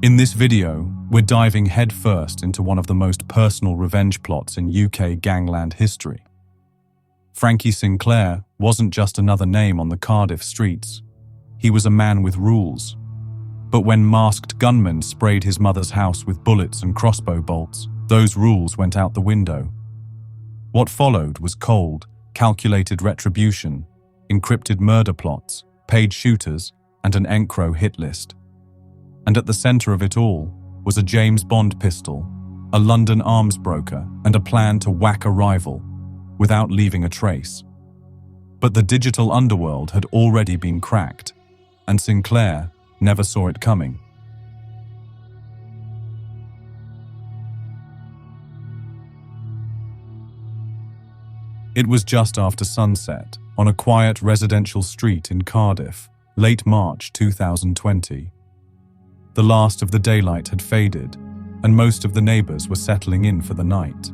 In this video, we're diving headfirst into one of the most personal revenge plots in UK gangland history. Frankie Sinclair wasn't just another name on the Cardiff streets. He was a man with rules. But when masked gunmen sprayed his mother's house with bullets and crossbow bolts, those rules went out the window. What followed was cold, calculated retribution, encrypted murder plots, paid shooters, and an encro hit list. And at the center of it all was a James Bond pistol, a London arms broker, and a plan to whack a rival without leaving a trace. But the digital underworld had already been cracked, and Sinclair never saw it coming. It was just after sunset, on a quiet residential street in Cardiff, late March 2020. The last of the daylight had faded, and most of the neighbors were settling in for the night.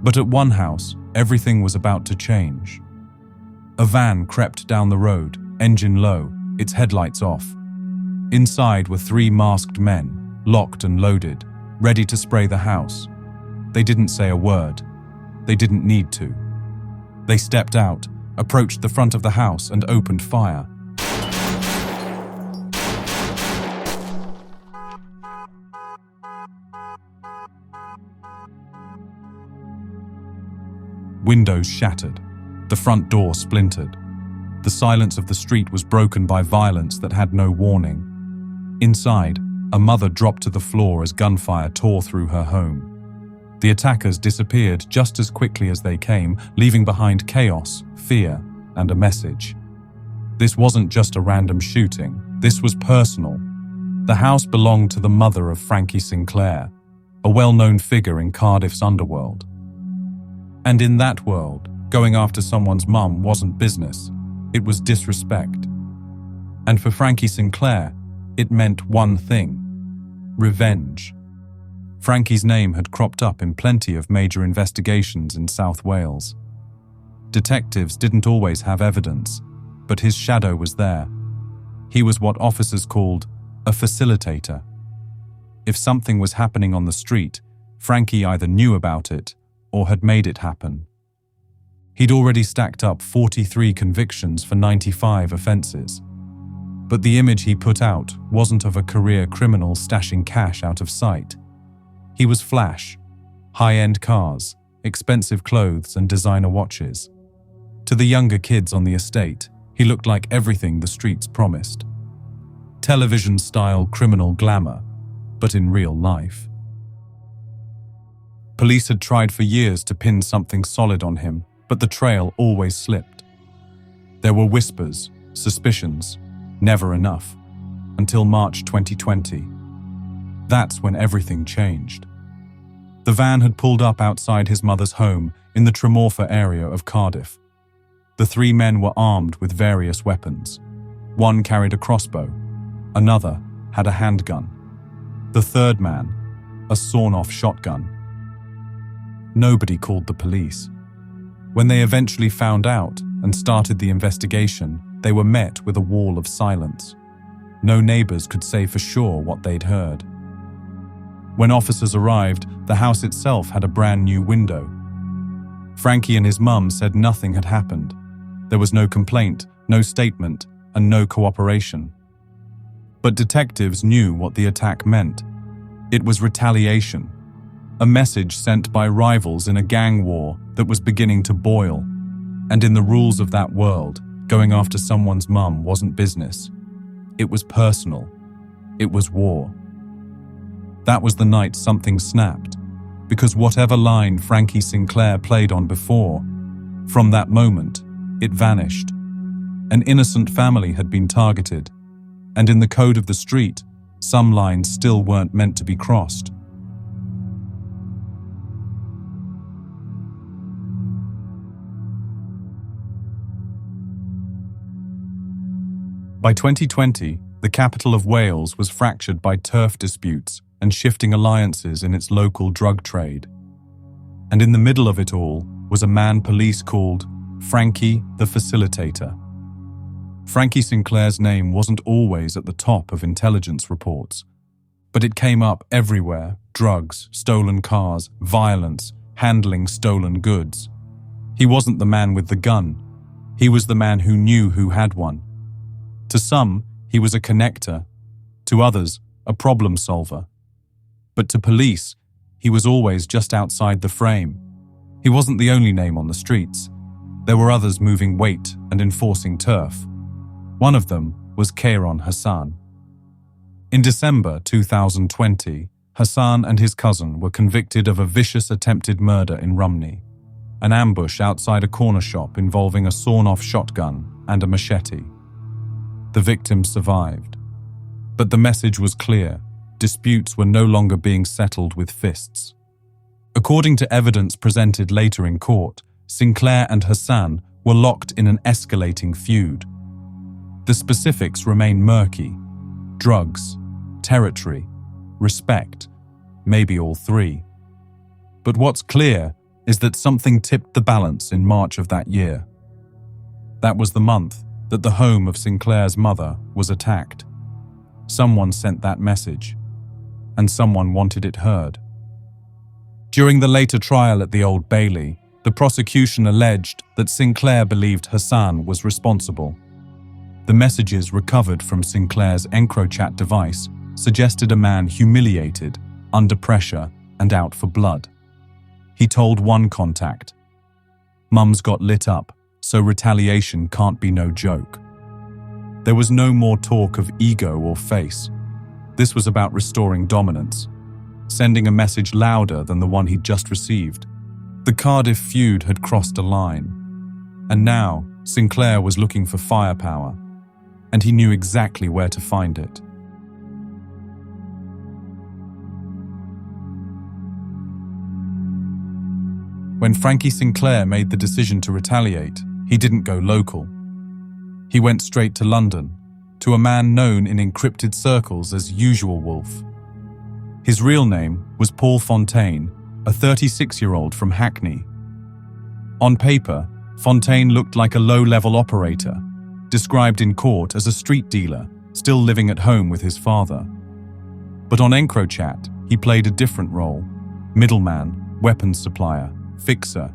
But at one house, everything was about to change. A van crept down the road, engine low, its headlights off. Inside were three masked men, locked and loaded, ready to spray the house. They didn't say a word. They didn't need to. They stepped out, approached the front of the house, and opened fire. Windows shattered. The front door splintered. The silence of the street was broken by violence that had no warning. Inside, a mother dropped to the floor as gunfire tore through her home. The attackers disappeared just as quickly as they came, leaving behind chaos, fear, and a message. This wasn't just a random shooting. This was personal. The house belonged to the mother of Frankie Sinclair, a well-known figure in Cardiff's underworld. And in that world, going after someone's mum wasn't business. It was disrespect. And for Frankie Sinclair, it meant one thing: revenge. Frankie's name had cropped up in plenty of major investigations in South Wales. Detectives didn't always have evidence, but his shadow was there. He was what officers called a facilitator. If something was happening on the street, Frankie either knew about it or had made it happen. He'd already stacked up 43 convictions for 95 offences. But the image he put out wasn't of a career criminal stashing cash out of sight. He was flash, high-end cars, expensive clothes and designer watches. To the younger kids on the estate, he looked like everything the streets promised. Television-style criminal glamour, but in real life. Police had tried for years to pin something solid on him, but the trail always slipped. There were whispers, suspicions, never enough, until March 2020. That's when everything changed. The van had pulled up outside his mother's home in the Tremorfa area of Cardiff. The three men were armed with various weapons. One carried a crossbow, another had a handgun. The third man, a sawn-off shotgun. Nobody called the police. When they eventually found out and started the investigation, they were met with a wall of silence. No neighbors could say for sure what they'd heard. When officers arrived, the house itself had a brand new window. Frankie and his mum said nothing had happened. There was no complaint, no statement, and no cooperation. But detectives knew what the attack meant. It was retaliation. A message sent by rivals in a gang war that was beginning to boil. And in the rules of that world, going after someone's mum wasn't business. It was personal. It was war. That was the night something snapped, because whatever line Frankie Sinclair played on before, from that moment, it vanished. An innocent family had been targeted, and in the code of the street, some lines still weren't meant to be crossed. By 2020, the capital of Wales was fractured by turf disputes and shifting alliances in its local drug trade. And in the middle of it all was a man police called Frankie the Facilitator. Frankie Sinclair's name wasn't always at the top of intelligence reports, But it came up everywhere: drugs, stolen cars, violence, handling stolen goods. He wasn't the man with the gun. He was the man who knew who had one. To some, he was a connector. To others, a problem solver. But to police, he was always just outside the frame. He wasn't the only name on the streets. There were others moving weight and enforcing turf. One of them was Kairon Hassan. In December 2020, Hassan and his cousin were convicted of a vicious attempted murder in Rumney, an ambush outside a corner shop involving a sawn-off shotgun and a machete. The victims survived. But the message was clear: disputes were no longer being settled with fists. According to evidence presented later in court, Sinclair and Hassan were locked in an escalating feud. The specifics remain murky: drugs, territory, respect, maybe all three. But what's clear is that something tipped the balance in March of that year. That was the month that the home of Sinclair's mother was attacked. Someone sent that message, and someone wanted it heard. During the later trial at the Old Bailey, the prosecution alleged that Sinclair believed Hassan was responsible. The messages recovered from Sinclair's EncroChat device suggested a man humiliated, under pressure, and out for blood. He told one contact, "Mum's got lit up, so retaliation can't be no joke." There was no more talk of ego or face. This was about restoring dominance, sending a message louder than the one he'd just received. The Cardiff feud had crossed a line, and now Sinclair was looking for firepower, and he knew exactly where to find it. When Frankie Sinclair made the decision to retaliate, he didn't go local. He went straight to London, to a man known in encrypted circles as Usual Wolf. His real name was Paul Fontaine, a 36-year-old from Hackney. On paper, Fontaine looked like a low-level operator, described in court as a street dealer, still living at home with his father. But on EncroChat, he played a different role: middleman, weapons supplier, fixer,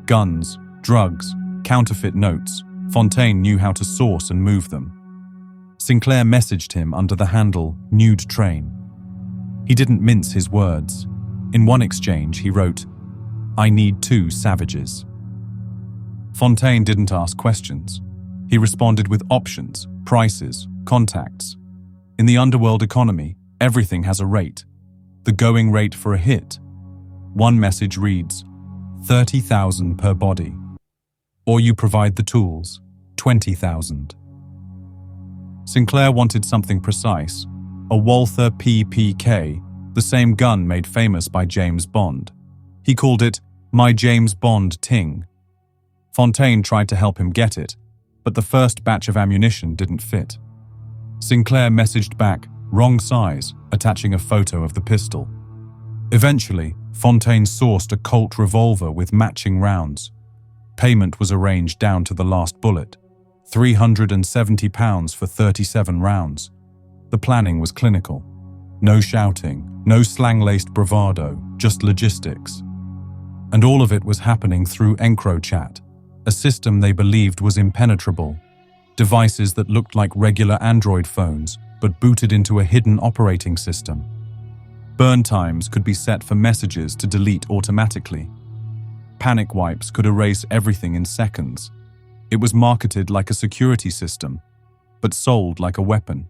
guns, drugs, counterfeit notes. Fontaine knew how to source and move them. Sinclair messaged him under the handle Nude Train. He didn't mince his words. In one exchange, he wrote, "I need 2 savages." Fontaine didn't ask questions. He responded with options, prices, contacts. In the underworld economy, everything has a rate. The going rate for a hit. One message reads, 30,000 per body. Or you provide the tools, 20,000. Sinclair wanted something precise, a Walther PPK, the same gun made famous by James Bond. He called it My James Bond Ting. Fontaine tried to help him get it, but the first batch of ammunition didn't fit. Sinclair messaged back, wrong size, attaching a photo of the pistol. Eventually, Fontaine sourced a Colt revolver with matching rounds. Payment was arranged down to the last bullet, £370 for 37 rounds. The planning was clinical. No shouting, no slang-laced bravado, just logistics. And all of it was happening through EncroChat, a system they believed was impenetrable. Devices that looked like regular Android phones, but booted into a hidden operating system. Burn times could be set for messages to delete automatically. Panic wipes could erase everything in seconds. It was marketed like a security system, but sold like a weapon.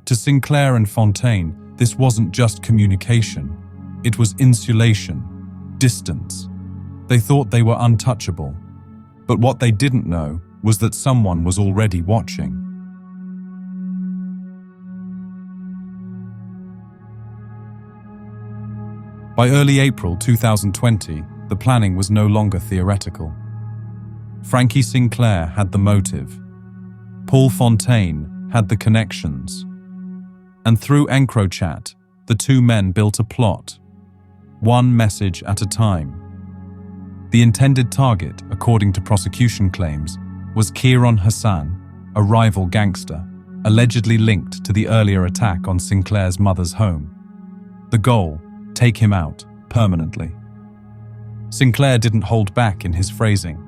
To Sinclair and Fontaine, this wasn't just communication. It was insulation, distance. They thought they were untouchable. But what they didn't know was that someone was already watching. By early April 2020, the planning was no longer theoretical. Frankie Sinclair had the motive. Paul Fontaine had the connections. And through EncroChat, the two men built a plot, one message at a time. The intended target, according to prosecution claims, was Kairon Hassan, a rival gangster, allegedly linked to the earlier attack on Sinclair's mother's home. The goal: take him out permanently. Sinclair didn't hold back in his phrasing.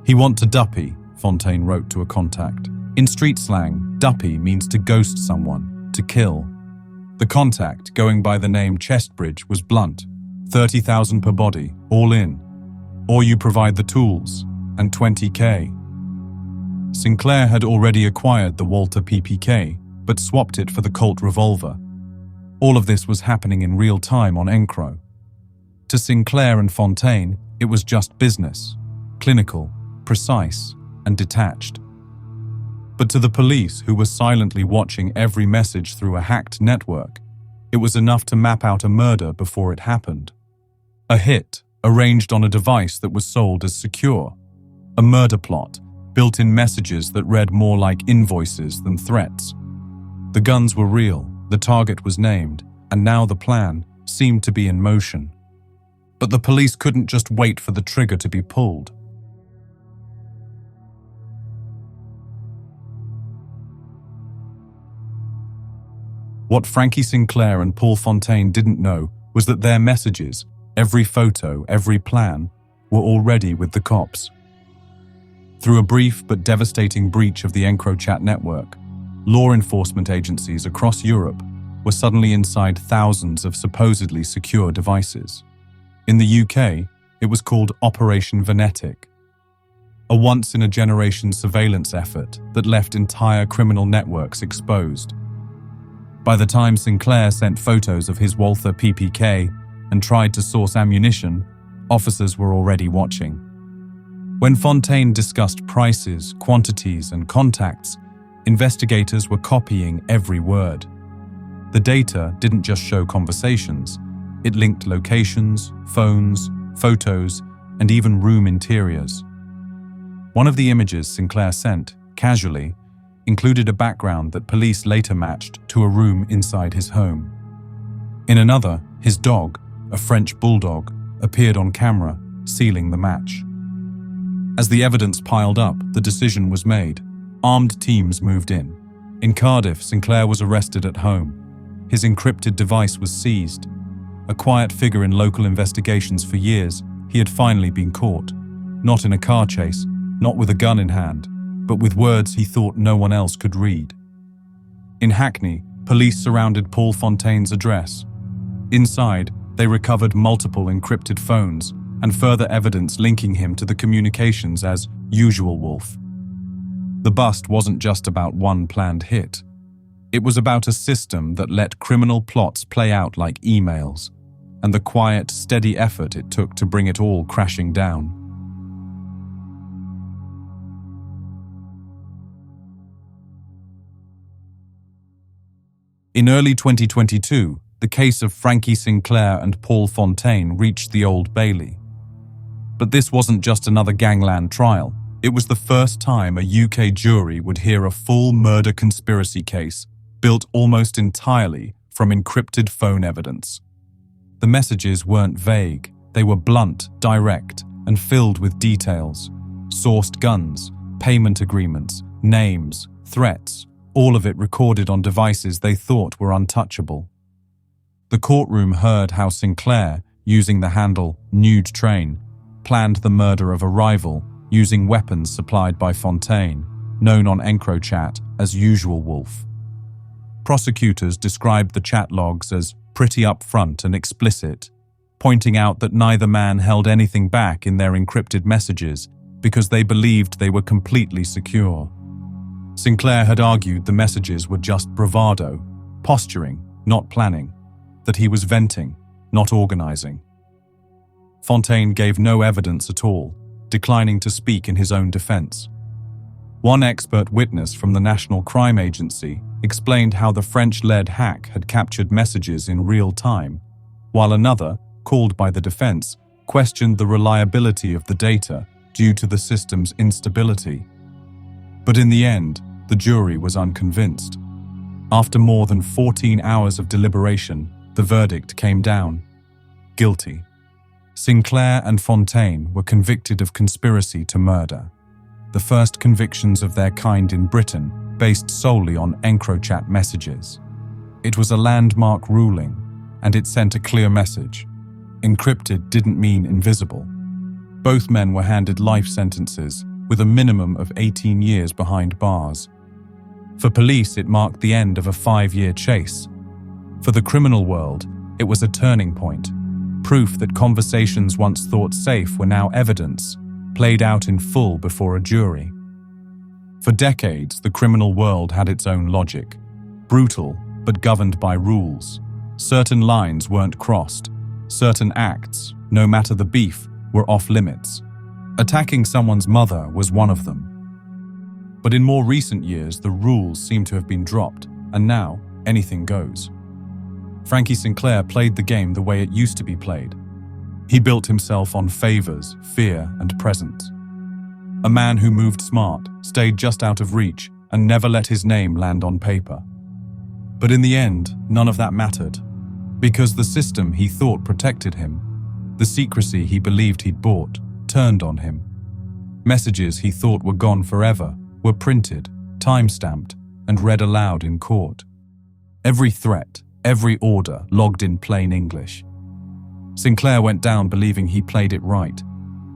"He want to duppy," Fontaine wrote to a contact. In street slang, duppy means to ghost someone, to kill. The contact, going by the name Chestbridge, was blunt: 30,000 per body, all in. Or you provide the tools, and 20K. Sinclair had already acquired the Walther PPK, but swapped it for the Colt revolver. All of this was happening in real time on Encro. To Sinclair and Fontaine, it was just business, clinical, precise, and detached. But to the police, who were silently watching every message through a hacked network, it was enough to map out a murder before it happened. A hit, arranged on a device that was sold as secure. A murder plot, built-in messages that read more like invoices than threats. The guns were real, the target was named, and now the plan seemed to be in motion. But the police couldn't just wait for the trigger to be pulled. What Frankie Sinclair and Paul Fontaine didn't know was that their messages, every photo, every plan, were already with the cops. Through a brief but devastating breach of the EncroChat network, law enforcement agencies across Europe were suddenly inside thousands of supposedly secure devices. In the UK, it was called Operation Venetic, a once-in-a-generation surveillance effort that left entire criminal networks exposed. By the time Sinclair sent photos of his Walther PPK and tried to source ammunition, officers were already watching. When Fontaine discussed prices, quantities, and contacts, investigators were copying every word. The data didn't just show conversations, it linked locations, phones, photos, and even room interiors. One of the images Sinclair sent, casually, included a background that police later matched to a room inside his home. In another, his dog, a French bulldog, appeared on camera, sealing the match. As the evidence piled up, the decision was made. Armed teams moved in. In Cardiff, Sinclair was arrested at home. His encrypted device was seized. A quiet figure in local investigations for years, he had finally been caught. Not in a car chase, not with a gun in hand, but with words he thought no one else could read. In Hackney, police surrounded Paul Fontaine's address. Inside, they recovered multiple encrypted phones and further evidence linking him to the communications as Usual Wolf. The bust wasn't just about one planned hit. It was about a system that let criminal plots play out like emails, and the quiet, steady effort it took to bring it all crashing down. In early 2022, the case of Frankie Sinclair and Paul Fontaine reached the Old Bailey. But this wasn't just another Gangland trial. It was the first time a UK jury would hear a full murder conspiracy case built almost entirely from encrypted phone evidence. The messages weren't vague. They were blunt, direct, and filled with details. Sourced guns, payment agreements, names, threats, all of it recorded on devices they thought were untouchable. The courtroom heard how Sinclair, using the handle Nude Train, planned the murder of a rival using weapons supplied by Fontaine, known on EncroChat as Usual Wolf. Prosecutors described the chat logs as pretty upfront and explicit, pointing out that neither man held anything back in their encrypted messages because they believed they were completely secure. Sinclair had argued the messages were just bravado, posturing, not planning, that he was venting, not organizing. Fontaine gave no evidence at all, declining to speak in his own defense. One expert witness from the National Crime Agency explained how the French-led hack had captured messages in real time, while another, called by the defense, questioned the reliability of the data due to the system's instability. But in the end, the jury was unconvinced. After more than 14 hours of deliberation, the verdict came down: guilty. Sinclair and Fontaine were convicted of conspiracy to murder, the first convictions of their kind in Britain, based solely on EncroChat messages. It was a landmark ruling, and it sent a clear message. Encrypted didn't mean invisible. Both men were handed life sentences, with a minimum of 18 years behind bars. For police, it marked the end of a 5-year chase. For the criminal world, it was a turning point. Proof that conversations once thought safe were now evidence, played out in full before a jury. For decades, the criminal world had its own logic. Brutal, but governed by rules. Certain lines weren't crossed. Certain acts, no matter the beef, were off limits. Attacking someone's mother was one of them. But in more recent years, the rules seem to have been dropped, and now anything goes. Frankie Sinclair played the game the way it used to be played. He built himself on favors, fear, and presence. A man who moved smart, stayed just out of reach, and never let his name land on paper. But in the end, none of that mattered. Because the system he thought protected him, the secrecy he believed he'd bought, turned on him. Messages he thought were gone forever were printed, time-stamped, and read aloud in court. Every threat, every order logged in plain English. Sinclair went down believing he played it right,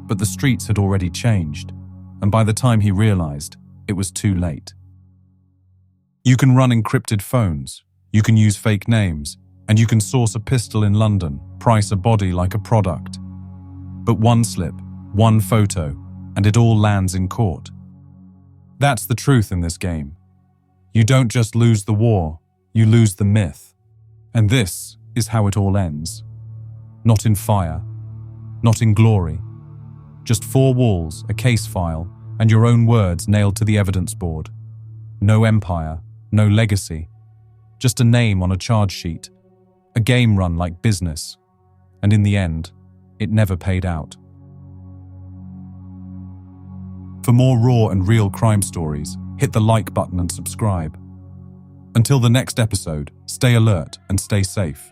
but the streets had already changed, and by the time he realized, it was too late. You can run encrypted phones, you can use fake names, and you can source a pistol in London, price a body like a product. But one slip, one photo, and it all lands in court. That's the truth in this game. You don't just lose the war, you lose the myth. And this is how it all ends. Not in fire, not in glory. Just 4 walls, a case file, and your own words nailed to the evidence board. No empire, no legacy. Just a name on a charge sheet. A game run like business. And in the end, it never paid out. For more raw and real crime stories, hit the like button and subscribe. Until the next episode, stay alert and stay safe.